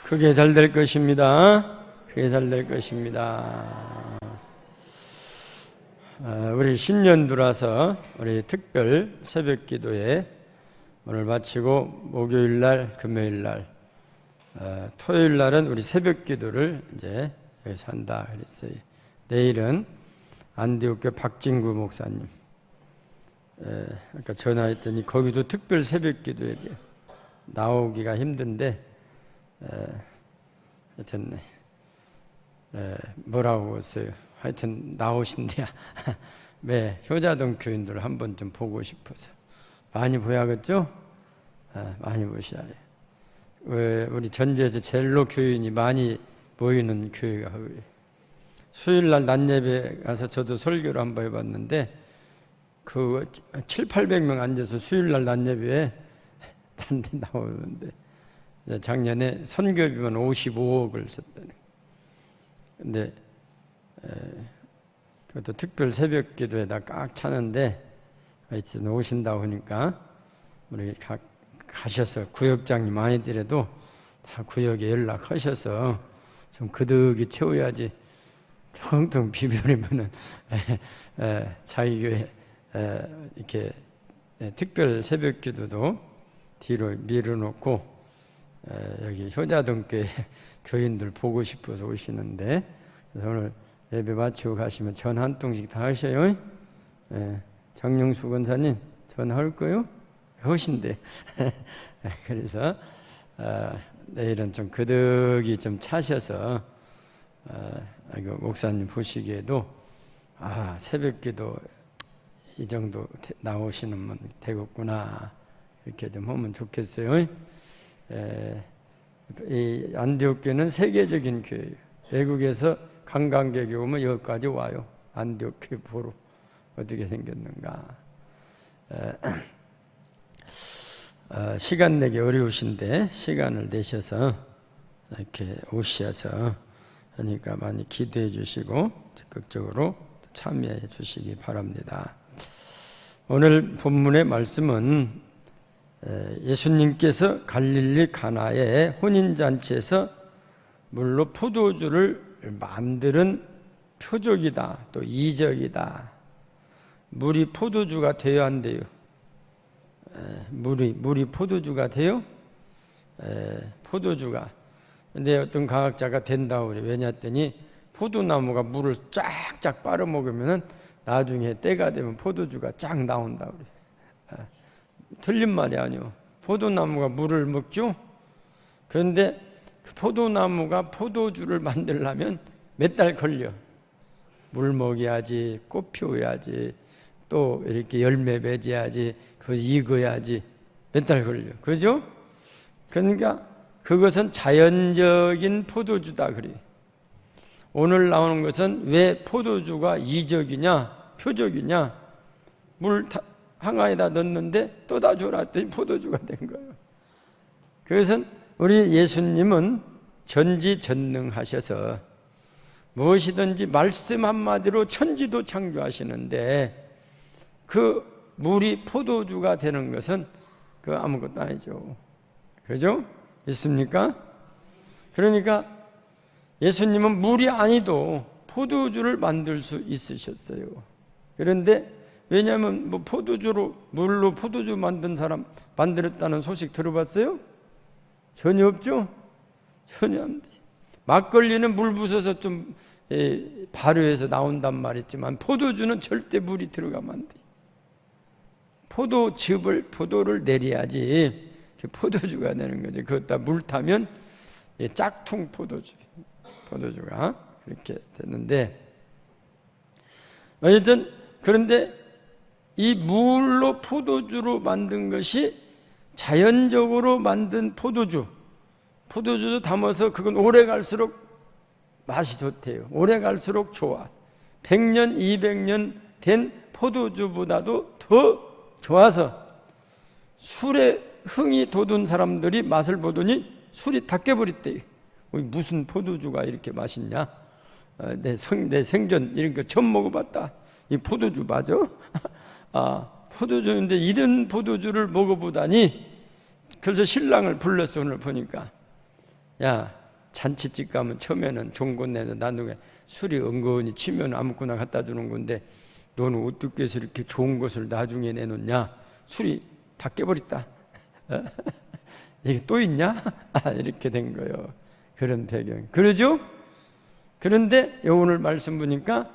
그게 잘 될 것입니다. 그게 잘 될 것입니다. 우리 신년 들어와서 우리 특별 새벽 기도에 오늘 마치고 목요일 날, 금요일 날, 토요일 날은 우리 새벽 기도를 이제 여기서 한다 그랬어요. 내일은 안디옥교 박진구 목사님 아까 전화했더니 거기도 특별 새벽 기도에 나오기가 힘든데 하여튼 뭐라고 했어요. 하여튼 나오신대야. 네, 효자동 교인들 한번 좀 보고 싶어서 많이 보야겠죠? 많이 보셔야 해요. 우리 전주에서 제일로 교인이 많이 모이는 교회가 거기에요. 수요일날 낮예배 가서 저도 설교를 한번 해봤는데 그 700~800명 앉아서 수요일날 낮예배에 딴 데 나오는데 작년에 선교비만 55억을 썼다는. 근데 그것도 특별 새벽 기도에다 꽉 차는데 하여튼 오신다고 하니까 우리 가셔서 구역장이 많이 들어도 다 구역에 연락하셔서 좀 그득이 채워야지 텅텅 비벼내면은 자기 교회 이렇게 특별 새벽 기도도 뒤로 밀어놓고 여기 효자동 교회 교인들 보고 싶어서 오시는데 그래서 오늘 예배 마치고 가시면 전화 한 통씩 다 하셔요. 장영수 권사님 전화할 거요? 하신대. 그래서 내일은 좀 그득이 좀 차셔서 목사님 보시기에도 새벽기도 이 정도 나오시는 분 되겠구나 이렇게 좀 하면 좋겠어요. 이 안디옥교는 세계적인 교회예요. 외국에서 관광객이 오면 여기까지 와요. 안디옥 교회 보러 어떻게 생겼는가. 시간 내기 어려우신데 시간을 내셔서 이렇게 오셔서 하니까 많이 기도해 주시고 적극적으로 참여해 주시기 바랍니다. 오늘 본문의 말씀은 예수님께서 갈릴리 가나의 혼인잔치에서 물로 포도주를 만드는 표적이다, 또 이적이다. 물이 포도주가 되어야 한대요. 물이 포도주가 돼요? 포도주가. 근데 어떤 과학자가 된다고 그래요. 왜냐 했더니 포도나무가 물을 쫙쫙 빨아먹으면 나중에 때가 되면 포도주가 쫙 나온다고 그래요. 틀린 말이 아니요. 포도나무가 물을 먹죠? 그런데 포도나무가 포도주를 만들려면 몇 달 걸려. 물 먹여야지, 꽃 피워야지, 또 이렇게 열매 맺어야지, 그거 익어야지 몇 달 걸려. 그죠? 그러니까 그것은 자연적인 포도주다 그래요. 오늘 나오는 것은 왜 포도주가 이적이냐, 표적이냐, 물 항아에다 넣었는데 또다 줘라 했더니 포도주가 된 거예요. 그것은 우리 예수님은 전지전능하셔서 무엇이든지 말씀 한마디로 천지도 창조하시는데 그 물이 포도주가 되는 것은 그 아무것도 아니죠. 그죠? 있습니까? 그러니까 예수님은 물이 아니도 포도주를 만들 수 있으셨어요. 그런데 왜냐하면 물로 포도주 만든 사람 만들었다는 소식 들어봤어요? 전혀 없죠? 전혀 안 돼. 막걸리는 물 부숴서 좀 발효해서 나온단 말이지만 포도주는 절대 물이 들어가면 안 돼. 포도를 내려야지 포도주가 되는 거죠. 그것다 물 타면 짝퉁 포도주가 그렇게 됐는데 어쨌든 그런데 이 물로 포도주로 만든 것이 자연적으로 만든 포도주도 담아서 그건 오래 갈수록 맛이 좋대요. 오래 갈수록 좋아. 100년, 200년 된 포도주보다도 더 좋아서 술에 흥이 돋은 사람들이 맛을 보더니 술이 다 깨버렸대요. 무슨 포도주가 이렇게 맛있냐? 내 생전 이런 거 처음 먹어봤다. 이 포도주 맞아? 포도주인데 이런 포도주를 먹어보다니. 그래서 신랑을 불렀어. 오늘 보니까 야 잔치집 가면 처음에는 좋은 것 내서 나중에 술이 은근히 치면 아무거나 갖다 주는 건데 너는 어떻게 해서 이렇게 좋은 것을 나중에 내놓냐? 술이 다 깨버렸다. 이게 또 있냐? 이렇게 된 거예요. 그런 배경. 그러죠? 그런데 오늘 말씀 보니까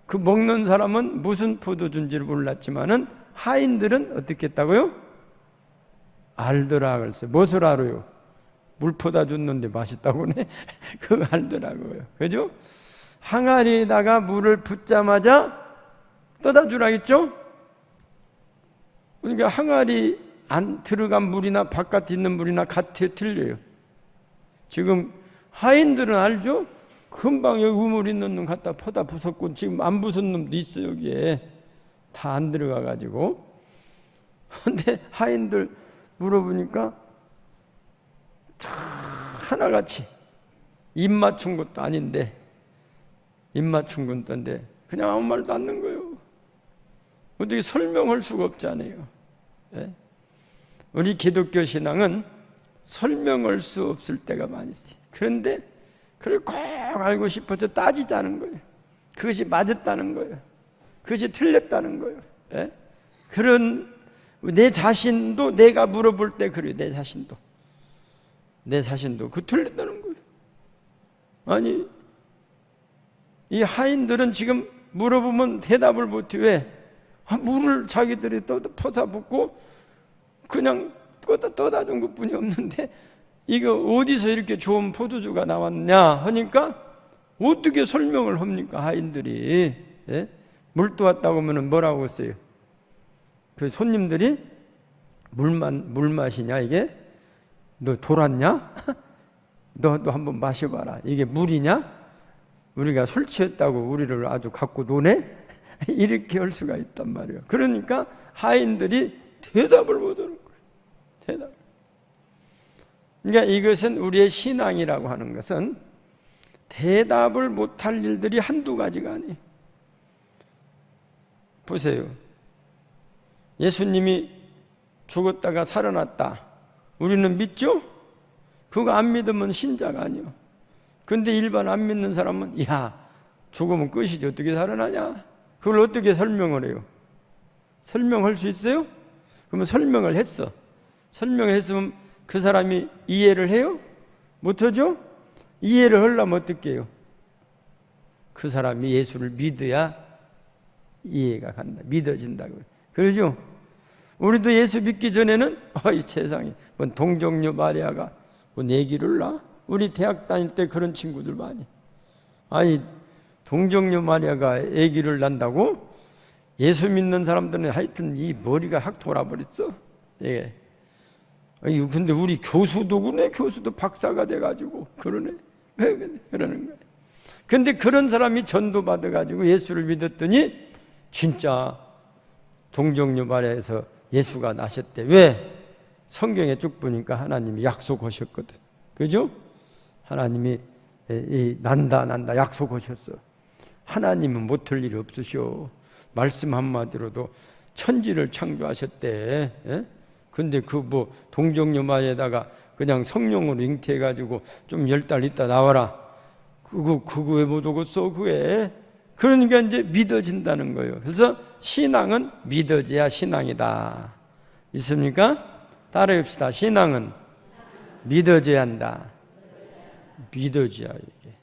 그 먹는 사람은 무슨 포도주인지를 몰랐지만은 하인들은 어떻게 했다고요? 알더라 그랬어요. 무엇을 알아요? 물 퍼다 줬는데 맛있다고네? 그거 알더라고요. 그죠? 항아리에다가 물을 붓자마자 떠다 주라 했죠? 그러니까 항아리 안 들어간 물이나 바깥에 있는 물이나 같아요? 틀려요? 지금 하인들은 알죠? 금방 여기 우물 있는 놈 갖다 퍼다 부쉈고 지금 안 부쉈 놈도 있어 여기에 다 안 들어가 가지고. 근데 하인들 물어보니까 다 하나같이 입 맞춘 것도 아닌데 입 맞춘 건데 그냥 아무 말도 안 하는 거예요. 어떻게 설명할 수가 없잖아요. 예? 우리 기독교 신앙은 설명할 수 없을 때가 많이 있어요. 그런데 그걸 꼭 알고 싶어서 따지자는 거예요. 그것이 맞았다는 거예요. 그것이 틀렸다는 거예요. 예? 그런 내 자신도 내가 물어볼 때 그래요. 내 자신도 그 틀렸다는 거예요. 아니 이 하인들은 지금 물어보면 대답을 못해. 왜? 물을 자기들이 퍼다 붓고 그냥 떠다 준 것뿐이 없는데 이거 어디서 이렇게 좋은 포도주가 나왔냐 하니까 어떻게 설명을 합니까? 하인들이. 예? 물 떠왔다고 하면 뭐라고 했어요? 그 손님들이 물 마시냐 이게? 너 돌았냐? 너도 한번 마셔봐라. 이게 물이냐? 우리가 술 취했다고 우리를 아주 갖고 노네? 이렇게 할 수가 있단 말이에요. 그러니까 하인들이 대답을 못하는 거예요. 대답. 그러니까 이것은 우리의 신앙이라고 하는 것은 대답을 못할 일들이 한두 가지가 아니에요. 보세요. 예수님이 죽었다가 살아났다. 우리는 믿죠? 그거 안 믿으면 신자가 아니에요. 근데 일반 안 믿는 사람은 야 죽으면 끝이지 어떻게 살아나냐? 그걸 어떻게 설명을 해요? 설명할 수 있어요? 그러면 설명을 했어. 설명했으면 그 사람이 이해를 해요? 못하죠? 이해를 하려면 어떻게 해요? 그 사람이 예수를 믿어야 이해가 간다. 믿어진다고요. 그러죠? 우리도 예수 믿기 전에는 이 세상에 뭔 동정녀 마리아가 뭔 얘기를 나? 우리 대학 다닐 때 그런 친구들 많이. 아니 동정녀 마리아가 얘기를 난다고? 예수 믿는 사람들은 하여튼 이 머리가 확 돌아버렸어. 예. 근데 우리 교수도 그러네. 교수도 박사가 돼가지고 그러네. 왜 그러는 거야? 근데 그런 사람이 전도 받아가지고 예수를 믿었더니 진짜 동정녀 마리아에서 예수가 나셨대. 왜? 성경에 쭉 보니까 하나님이 약속하셨거든. 그죠? 하나님이 난다 약속하셨어. 하나님은 못할 일이 없으셔. 말씀 한마디로도 천지를 창조하셨대. 예? 근데 그 뭐 동정녀 마리아에다가 그냥 성령으로 잉태해가지고 좀 10달 있다 나와라. 그거 왜 못 오겠어? 그게. 그러니까 이제 믿어진다는 거예요. 그래서 신앙은 믿어져야 신앙이다. 있습니까? 따라합시다. 신앙은 믿어져야 한다. 믿어져야 이게.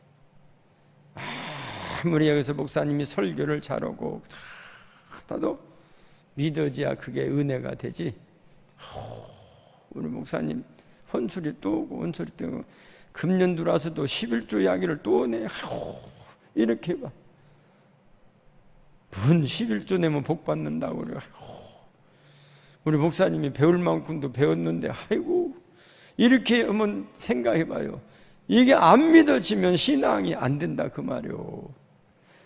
아무리 여기서 목사님이 설교를 잘하고 하다도 믿어져야 그게 은혜가 되지. 우리 목사님 헌술이 또 오고 헌술이 또 오고 금년 들어와서도 11조 이야기를 또 오네. 이렇게 봐. 뭔 11조 내면 복 받는다고 그래. 우리 목사님이 배울 만큼도 배웠는데 아이고 이렇게 한번 생각해봐요. 이게 안 믿어지면 신앙이 안 된다 그 말이요.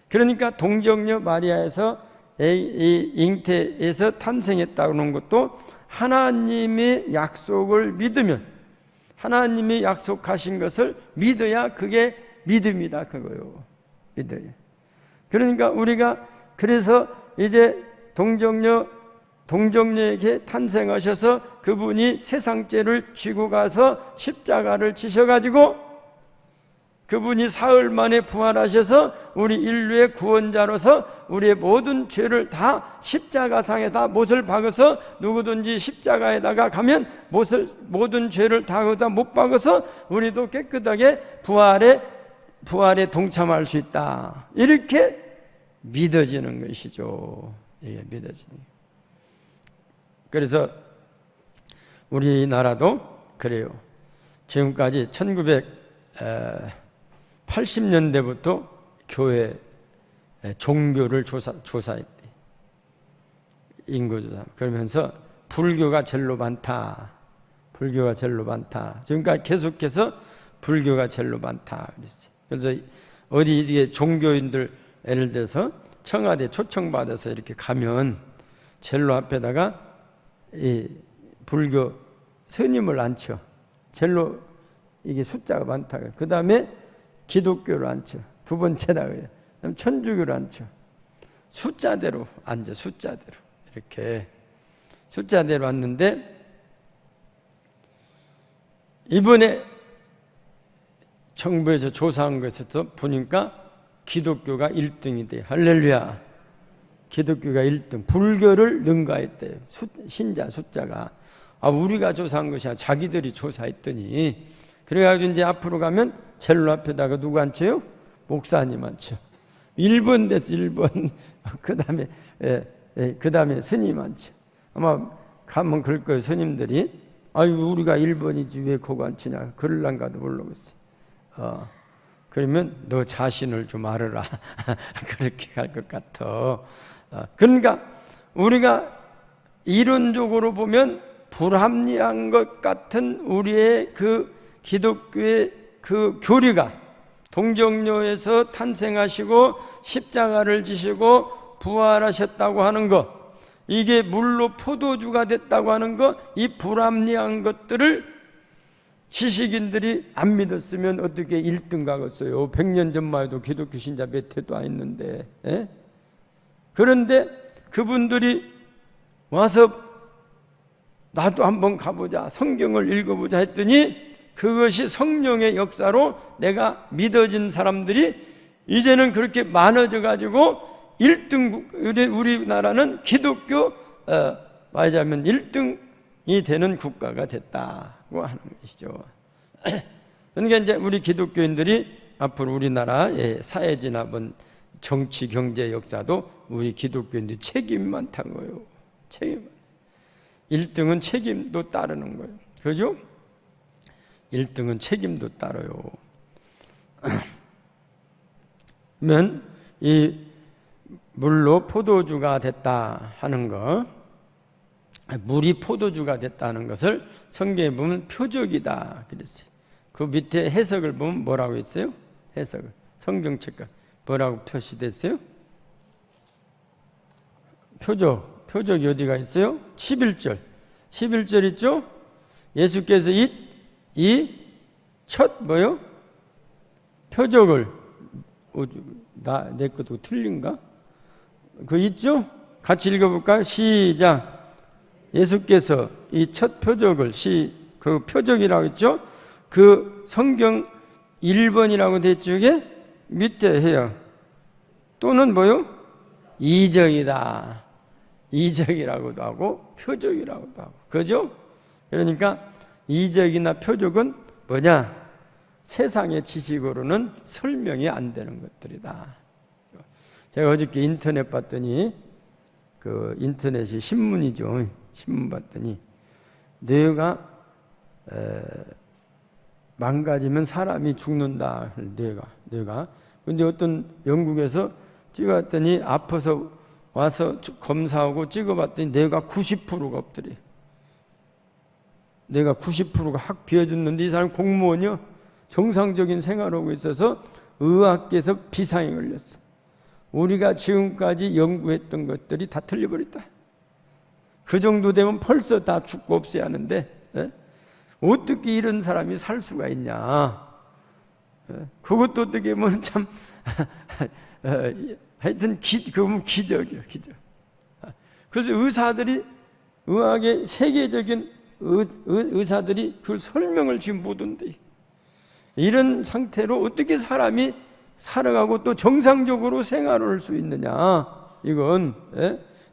그러니까 동정녀 마리아에서 잉태에서 탄생했다는 것도 하나님의 약속을 믿으면 하나님이 약속하신 것을 믿어야 그게 믿음이다 그거요. 믿어요. 그러니까 우리가 그래서 이제 동정녀에게 탄생하셔서 그분이 세상죄를 쥐고 가서 십자가를 지셔가지고 그분이 사흘 만에 부활하셔서 우리 인류의 구원자로서 우리의 모든 죄를 다 십자가상에다 못을 박아서, 누구든지 십자가에다가 가면 모든 죄를 다 거기다 못 박아서 우리도 깨끗하게 부활에 동참할 수 있다. 이렇게 믿어지는 것이죠. 이게 믿어지는. 그래서 우리나라도 그래요. 지금까지 1980년대부터 교회 종교를 조사했대. 인구조사. 그러면서 불교가 제일로 많다. 불교가 제일로 많다. 지금까지 계속해서 불교가 제일로 많다 그랬어요. 그래서 어디 이게 종교인들 예를 들어서 청와대 초청받아서 이렇게 가면 젤로 앞에다가 이 불교 스님을 앉혀. 젤로 이게 숫자가 많다. 그 다음에 기독교를 앉혀. 두 번째다. 그다음 천주교를 앉혀. 숫자대로 앉아. 숫자대로 이렇게 숫자대로 앉는데, 이번에 정부에서 조사한 것에서 보니까 기독교가 1등이 돼요. 할렐루야. 기독교가 1등. 불교를 능가했대요. 신자 숫자가. 우리가 조사한 것이 아니라 자기들이 조사했더니. 그래가지고 이제 앞으로 가면 젤로 앞에다가 누구 앉혀요? 목사님 앉혀. 1번 됐어. 1번. 그 다음에 스님 앉혀. 아마 가면 그럴 거예요. 스님들이. 우리가 1번이지 왜 그거 앉히냐. 그럴란가도 모르겠어. 그러면 너 자신을 좀 알아라. 그렇게 갈 것 같아. 그러니까 우리가 이론적으로 보면 불합리한 것 같은 우리의 그 기독교의 그 교리가, 동정녀에서 탄생하시고 십자가를 지시고 부활하셨다고 하는 것, 이게 물로 포도주가 됐다고 하는 것, 이 불합리한 것들을 지식인들이 안 믿었으면 어떻게 1등 가겠어요? 100년 전만 해도 기독교 신자 몇 해도 안 있는데. 그런데 그분들이 와서 나도 한번 가보자, 성경을 읽어보자 했더니 그것이 성령의 역사로 내가 믿어진 사람들이 이제는 그렇게 많아져 가지고 1등, 우리나라는 기독교 말하자면 1등이 되는 국가가 됐다고 하는 것이죠. 그러니까 이제 우리 기독교인들이 앞으로 우리나라의 사회진화번 정치, 경제, 역사도 우리 기독교인들이 책임만 탄 거예요. 책임. 1등은 책임도 따르는 거예요. 그죠? 1등은 책임도 따라요. 그러면 이 물로 포도주가 됐다 하는 것, 물이 포도주가 됐다는 것을 성경에 보면 표적이다 그랬어요. 그 밑에 해석을 보면 뭐라고 했어요? 해석을. 성경책과 뭐라고 표시됐어요? 표적이 어디가 있어요? 11절 있죠? 예수께서 이 첫 뭐요? 표적을, 내 것도 틀린가? 그 있죠? 같이 읽어볼까요? 시작. 예수께서 이 첫 표적을, 그 표적이라고 했죠? 그 성경 1번이라고 됐죠? 이게 밑에 해요. 또는 뭐요? 이적이다. 이적이라고도 하고 표적이라고도 하고. 그죠? 그러니까 이적이나 표적은 뭐냐? 세상의 지식으로는 설명이 안 되는 것들이다. 제가 어저께 인터넷 봤더니, 그 인터넷이 신문이죠. 신문 봤더니 뇌가 망가지면 사람이 죽는다. 뇌가. 근데 어떤 영국에서 찍어봤더니 아파서 와서 검사하고 찍어봤더니 뇌가 90%가 없더래. 뇌가 90%가 확 비어졌는데 이 사람 공무원이요. 정상적인 생활하고 있어서 의학계에서 비상이 걸렸어. 우리가 지금까지 연구했던 것들이 다 틀려버렸다. 그 정도 되면 벌써 다 죽고 없어야 하는데 어떻게 이런 사람이 살 수가 있냐. 그것도 어떻게 보면 참 하여튼 그건 기적이에요. 기적. 그래서 의학의 세계적인 의사들이 그걸 설명을 지금 못 한대. 이런 상태로 어떻게 사람이 살아가고 또 정상적으로 생활을 할 수 있느냐? 이건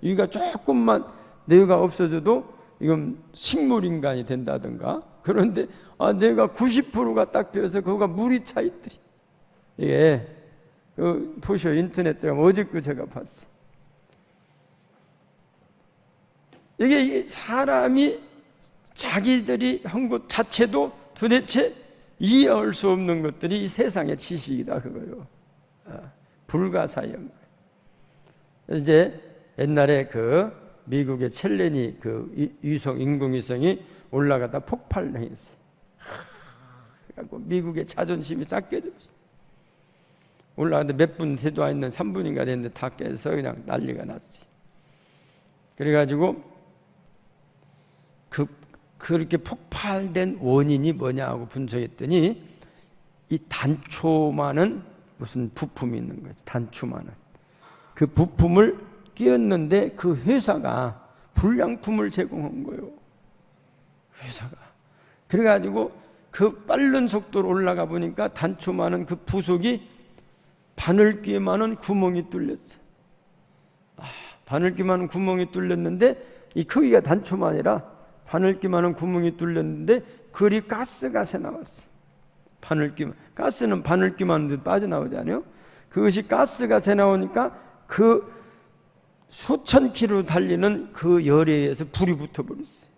여기가 조금만 뇌가 없어져도 이건 식물인간이 된다든가. 그런데 뇌가 90%가 딱 비어서 그거가 물이 차 있더리. 이게 보시오, 인터넷 들어가면 어저께 제가 봤어. 이게 사람이 자기들이 한 것 자체도 도대체 이해할 수 없는 것들이 이 세상의 지식이다, 그거요. 불가사의한 거예요. 이제 옛날에 미국의 첼레니 인공위성이 올라가다 폭발했어요. 그래갖고 미국의 자존심이 싹 깨져버렸어요. 올라가는데 몇 분 새도 안 있는 3분인가 됐는데 다 깨서 그냥 난리가 났어요. 그래가지고 그렇게 폭발된 원인이 뭐냐고 분석했더니 이 단초만은 무슨 부품이 있는 거지. 단초만은 그 부품을 끼웠는데 그 회사가 불량품을 제공한 거예요. 회사가. 그래가지고 그 빠른 속도로 올라가 보니까 단초만은 그 부속이 바늘귀에만한 구멍이 뚫렸어. 바늘귀만한 구멍이 뚫렸는데 이 크기가 단초만이라 바늘귀만한 구멍이 뚫렸는데 그리 가스가 새 나왔어. 바늘귀만. 가스는 바늘귀만 빠져나오잖아요. 그것이 가스가 새 나오니까 그 수천 킬로 달리는 그 열에 의해서 불이 붙어버렸어요.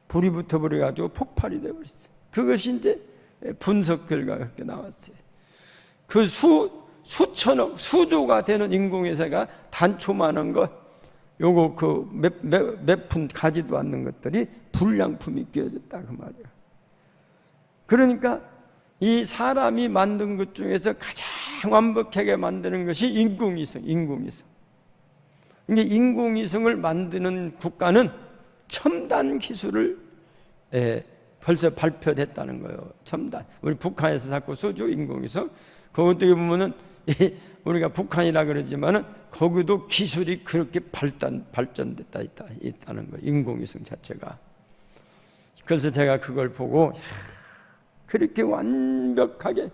불이 붙어버려가지고 폭발이 돼버렸어요. 그것이 이제 분석 결과가 그렇게 나왔어요. 그 수천억, 수조가 되는 인공위성가 단초만한 것, 요거 몇 푼 가지도 않는 것들이 불량품이 끼워졌다, 그 말이에요. 그러니까 이 사람이 만든 것 중에서 가장 완벽하게 만드는 것이 인공위성. 그러니까 인공위성을 만드는 국가는 첨단 기술을 벌써 발표됐다는 거예요. 첨단. 우리 북한에서 자꾸 쏘죠, 인공위성. 그 어떻게 보면은 우리가 북한이라 그러지만은 거기도 기술이 그렇게 발전됐다 있다는 거예요. 인공위성 자체가. 그래서 제가 그걸 보고 그렇게 완벽하게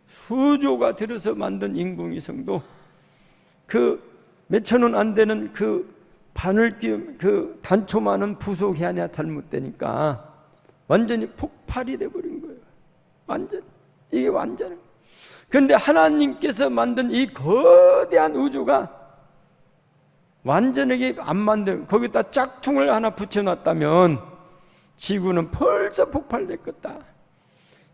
수조가 들어서 만든 인공위성도 그 몇천 원 안 되는 그 바늘귀 그 단초만은 부속이 하나 잘못되니까 완전히 폭발이 돼버린 거예요. 이게 완전히. 그런데 하나님께서 만든 이 거대한 우주가 완전하게 안 만든, 거기다 짝퉁을 하나 붙여놨다면 지구는 벌써 폭발됐겠다.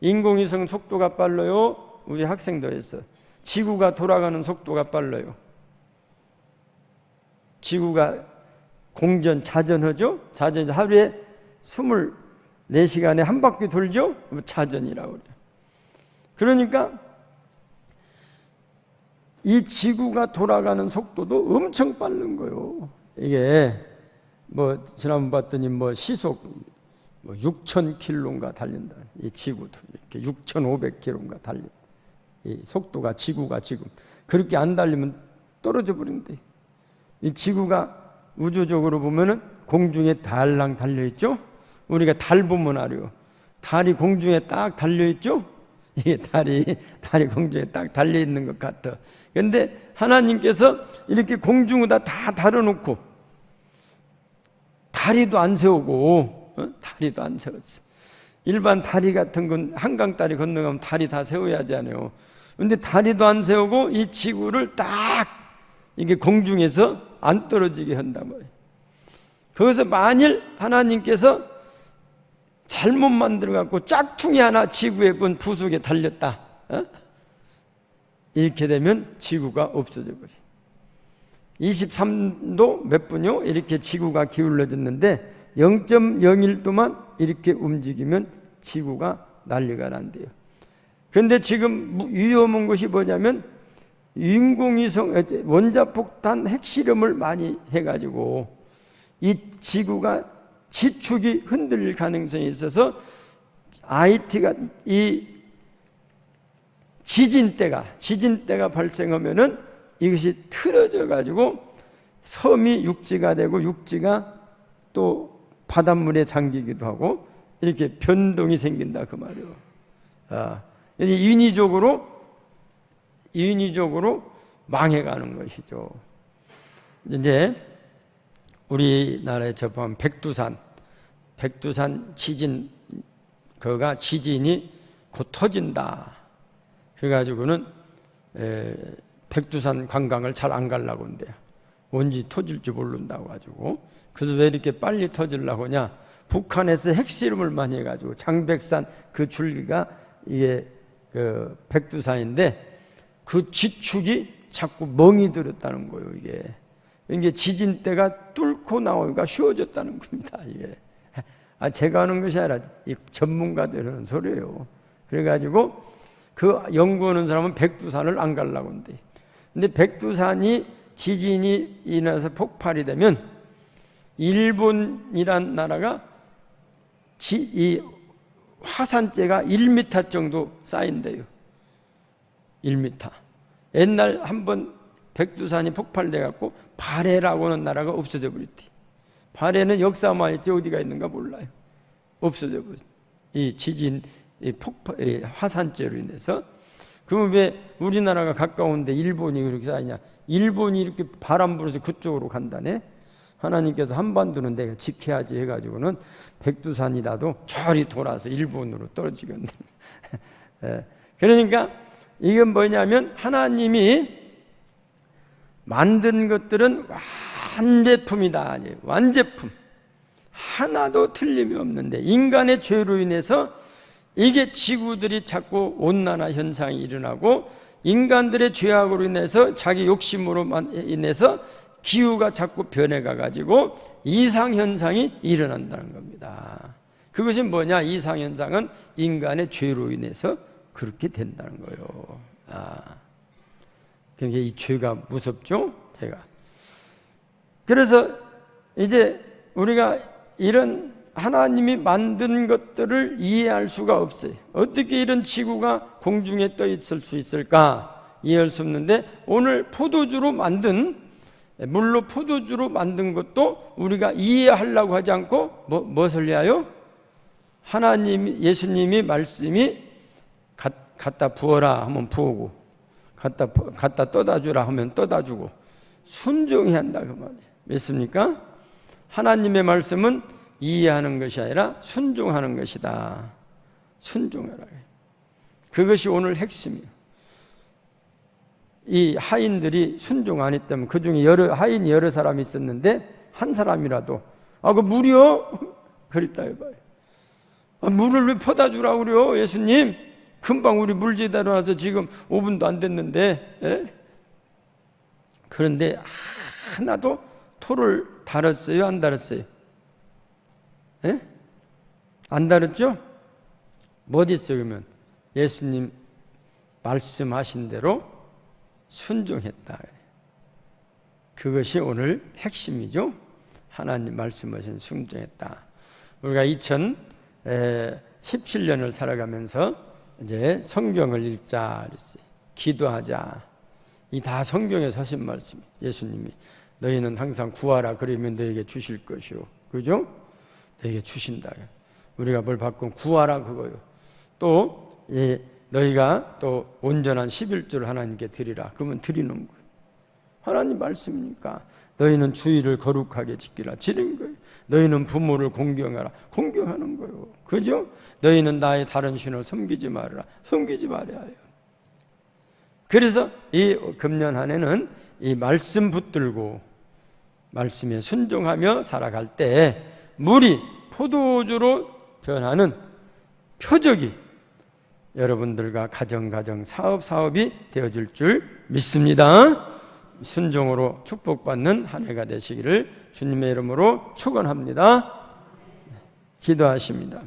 인공위성 속도가 빨라요. 우리 학생도 했어. 지구가 돌아가는 속도가 빨라요. 지구가 자전하죠? 자전 하루에 24시간에 한 바퀴 돌죠? 자전이라고 그래요. 그러니까 이 지구가 돌아가는 속도도 엄청 빠른 거예요. 이게 지난번 봤더니 시속 6,000km인가 달린다. 이 지구도 이렇게 6,500km인가 달린. 이 속도가 지구가 지금 그렇게 안 달리면 떨어져 버린대. 이 지구가 우주적으로 보면은 공중에 달랑 달려 있죠. 우리가 달 보면 알아요. 달이 공중에 딱 달려 있죠. 이게 달이 공중에 딱 달려 있는 것 같아. 그런데 하나님께서 이렇게 공중에다 다 달아놓고 다리도 안 세우고, 다리도 안 세웠어. 일반 다리 같은 건 한강 다리 건너가면 다리 다 세워야 하잖아요. 그런데 다리도 안 세우고 이 지구를 딱 이게 공중에서 안 떨어지게 한단 말이에요. 거기서 만일 하나님께서 잘못 만들어갖고 짝퉁이 하나 지구에 본 부속에 달렸다, 이렇게 되면 지구가 없어져 버려. 23도 몇 분요? 이렇게 지구가 기울어졌는데 0.01도만 이렇게 움직이면 지구가 난리가 난대요. 그런데 지금 위험한 것이 뭐냐면 인공위성 원자폭탄 핵실험을 많이 해가지고 이 지구가 지축이 흔들릴 가능성이 있어서 IT가 이 지진대가 발생하면은 이것이 틀어져 가지고 섬이 육지가 되고 육지가 또 바닷물에 잠기기도 하고 이렇게 변동이 생긴다 그 말이에요. 인위적으로 망해가는 것이죠. 이제 우리나라에 접한 백두산 지진, 그가 지진이 곧 터진다. 그래가지고는 백두산 관광을 잘 안 가려고 한대요. 언제 터질지 모른다고 가지고. 그래서 왜 이렇게 빨리 터지려고 하냐? 북한에서 핵실험을 많이 해가지고 장백산 그 줄기가 이게 그 백두산인데 그 지축이 자꾸 멍이 들었다는 거예요. 이게 지진 때가 뚫고 나오기가 쉬워졌다는 겁니다. 이게 제가 하는 것이 아니라 이 전문가들이 하는 소리예요. 그래가지고 그 연구하는 사람은 백두산을 안 가려고 한대. 근데 백두산이 지진이 인해서 폭발이 되면 일본이란 나라가 이 화산재가 1m 정도 쌓인대요. 1m. 옛날 한번 백두산이 폭발돼 갖고 발해라고 하는 나라가 없어져 버렸대. 발해는 역사만 있지 어디가 있는가 몰라요. 없어져 버렸. 이 지진, 이 폭발, 이 화산재로 인해서. 그러면 왜 우리나라가 가까운데 일본이 그렇게 쌓이냐? 일본이 이렇게 바람 불어서 그쪽으로 간다네. 하나님께서 한반도는 내가 지켜야지 해가지고는 백두산이라도 저리 돌아서 일본으로 떨어지겠네. 그러니까 이건 뭐냐면 하나님이 만든 것들은 완제품이다. 완제품. 하나도 틀림이 없는데 인간의 죄로 인해서 이게 지구들이 자꾸 온난화 현상이 일어나고 인간들의 죄악으로 인해서 자기 욕심으로 인해서 기후가 자꾸 변해가 가지고 이상현상이 일어난다는 겁니다. 그것이 뭐냐? 이상현상은 인간의 죄로 인해서 그렇게 된다는 거예요. 그러니까 이 죄가 무섭죠? 죄가. 그래서 이제 우리가 이런 하나님이 만든 것들을 이해할 수가 없어요. 어떻게 이런 지구가 공중에 떠 있을 수 있을까? 이해할 수 없는데 오늘 물로 포도주로 만든 것도 우리가 이해하려고 하지 않고 무엇을 위하여? 예수님이 말씀이 갖다 부어라 하면 부어고 갖다 떠다 주라 하면 떠다 주고 순종해야 한다 그 말이에요. 믿습니까? 하나님의 말씀은 이해하는 것이 아니라 순종하는 것이다. 순종해라. 그것이 오늘 핵심이에요. 이 하인들이 순종 안 했다면 그 중에 하인이 여러 사람이 있었는데 한 사람이라도 그 물이요? 그랬다 해봐요. 물을 왜 퍼다 주라고 그래요? 예수님 금방 우리 물지다로 와서 지금 5분도 안 됐는데. 그런데 하나도 토를 달았어요? 안 달았어요? 안 달았죠? 뭐 어딨어요 그러면? 예수님 말씀하신 대로 순종했다. 그것이 오늘 핵심이죠. 하나님 말씀하신 순종했다. 우리가 2017년을 살아가면서 이제 성경을 읽자 그랬어요. 기도하자. 이 다 성경에 서신 말씀. 예수님이 너희는 항상 구하라 그러면 너에게 주실 것이요. 그죠? 너에게 주신다. 우리가 뭘 받고 구하라 그거요. 또 너희가 또 온전한 11조를 하나님께 드리라. 그러면 드리는 거예요. 하나님 말씀이니까 너희는 주의를 거룩하게 지키라. 지는 거예요. 너희는 부모를 공경하라. 공경하는 거예요. 그죠? 너희는 나의 다른 신을 섬기지 말아라. 섬기지 말아야 해요. 그래서 이 금년 한 해는 이 말씀 붙들고 말씀에 순종하며 살아갈 때 물이 포도주로 변하는 표적이 여러분들과 가정 사업이 되어줄 줄 믿습니다. 순종으로 축복받는 한 해가 되시기를 주님의 이름으로 축원합니다. 기도하십니다.